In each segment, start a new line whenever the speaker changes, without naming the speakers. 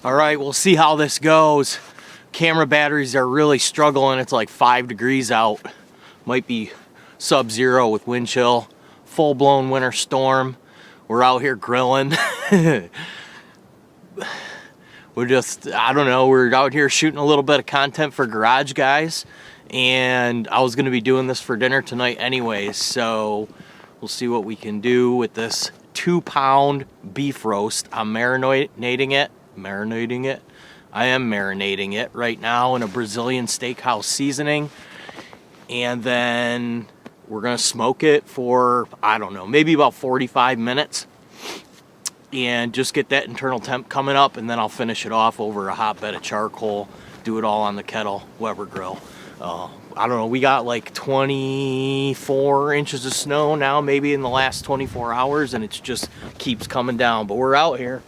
All right, we'll see how this goes. Camera batteries are really struggling. It's like 5 degrees out. Might be sub-zero with wind chill. Full-blown winter storm. We're out here grilling. We're just, I don't know, we're out here shooting a little bit of content for Garage Guys. And I was gonna be doing this for dinner tonight anyways, so we'll see what we can do with this 2-pound beef roast. I'm marinating it. I am marinating it right now in a Brazilian steakhouse seasoning. And then we're gonna smoke it for, I don't know, maybe about 45 minutes. And just get that internal temp coming up, and then I'll finish it off over a hot bed of charcoal. Do it all on the kettle, Weber grill. I don't know, we got like 24 inches of snow now, maybe in the last 24 hours, and it just keeps coming down, but we're out here.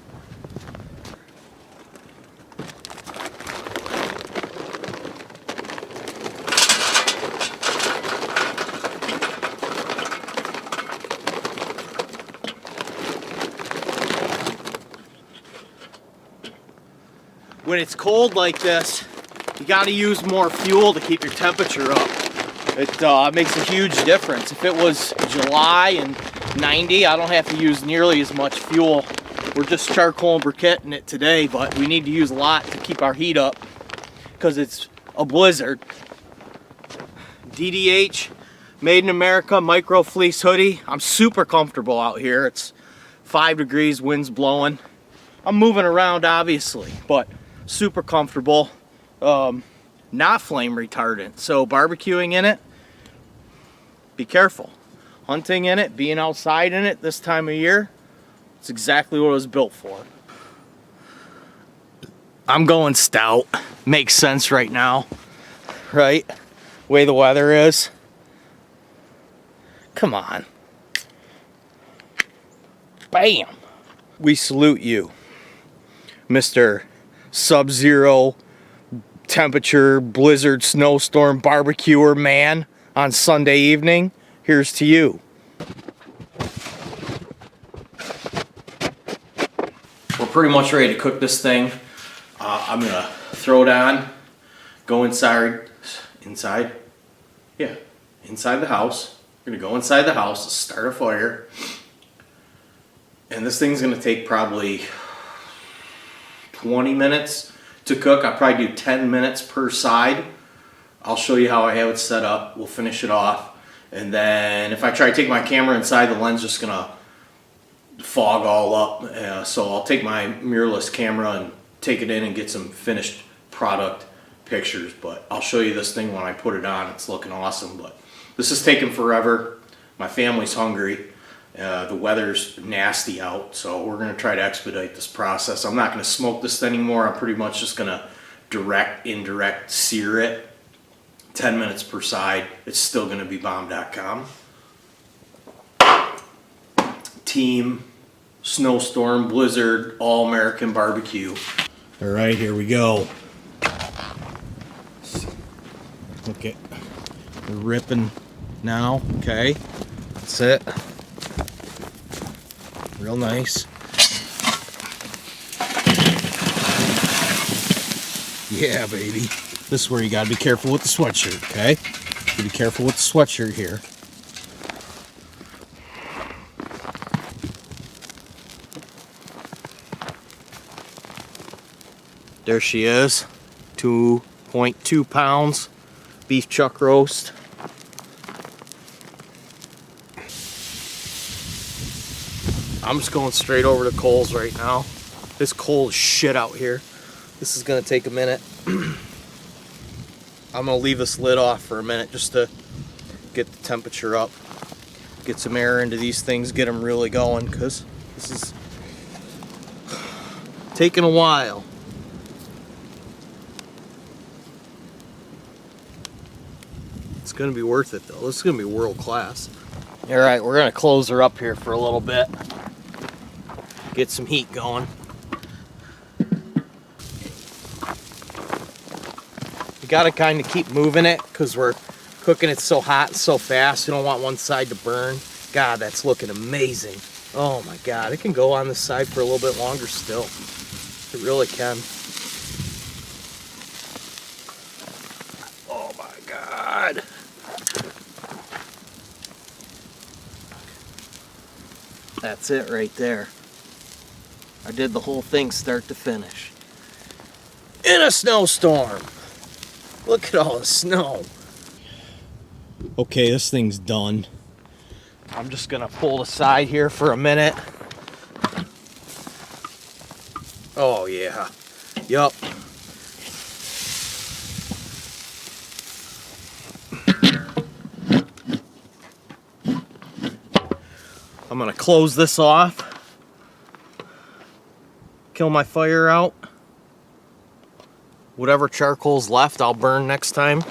When it's cold like this, you got to use more fuel to keep your temperature up. It makes a huge difference. If it was July and 90, I don't have to use nearly as much fuel. We're just charcoal and briquetting it today, but we need to use a lot to keep our heat up because it's a blizzard. DDH, made in America, micro fleece hoodie. I'm super comfortable out here. It's 5 degrees, wind's blowing. I'm moving around obviously, but super comfortable. Not flame retardant, so barbecuing in it, be careful. Hunting in it, being outside in it this time of year, it's exactly what it was built for. I'm going stout. Makes sense right now, right? Way the weather is. Come on. Bam. We salute you, Mr. Sub-zero temperature blizzard snowstorm barbecuer man on Sunday evening. Here's to you. We're pretty much ready to cook this thing. I'm gonna throw it on, go inside the house. We're gonna go inside the house, start a fire, and this thing's gonna take probably 20 minutes to cook. I'll probably do 10 minutes per side. I'll show you how I have it set up. We'll finish it off. And then if I try to take my camera inside, the lens is just gonna fog all up. So I'll take my mirrorless camera and take it in and get some finished product pictures. But I'll show you this thing when I put it on. It's looking awesome, but this is taking forever. My family's hungry. The weather's nasty out, so we're going to try to expedite this process. I'm not going to smoke this anymore. I'm pretty much just going to indirect sear it. 10 minutes per side. It's still going to be bomb.com. Team Snowstorm Blizzard All-American Barbecue. All right, here we go. Look at, we're ripping now. Okay, that's it. Real nice. Yeah, baby. This is where you gotta be careful with the sweatshirt, okay? Be careful with the sweatshirt here. There she is. 2.2 pounds beef chuck roast. I'm just going straight over to Kohl's right now. It's cold as shit out here. This is gonna take a minute. I'm gonna leave this lid off for a minute just to get the temperature up. Get some air into these things, get them really going, because this is taking a while. It's gonna be worth it though. This is gonna be world class. All right, we're gonna close her up here for a little bit. Get some heat going. You gotta kind of keep moving it because we're cooking it so hot and so fast. You don't want one side to burn. God, that's looking amazing. Oh my God, it can go on this side for a little bit longer still. It really can. Oh my God. That's it right there. I did the whole thing start to finish. In a snowstorm. Look at all the snow. Okay, this thing's done. I'm just gonna pull the side here for a minute. Oh yeah. Yup. I'm gonna close this off. Kill my fire out. Whatever charcoal's left, I'll burn next time.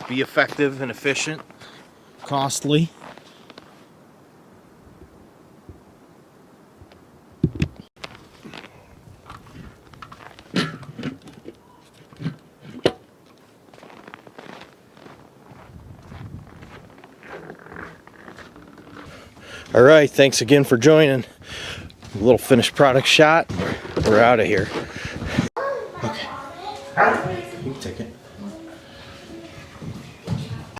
Be effective and efficient. Costly. All right, thanks again for joining. A little finished product shot. We're out of here. Okay. You can take it.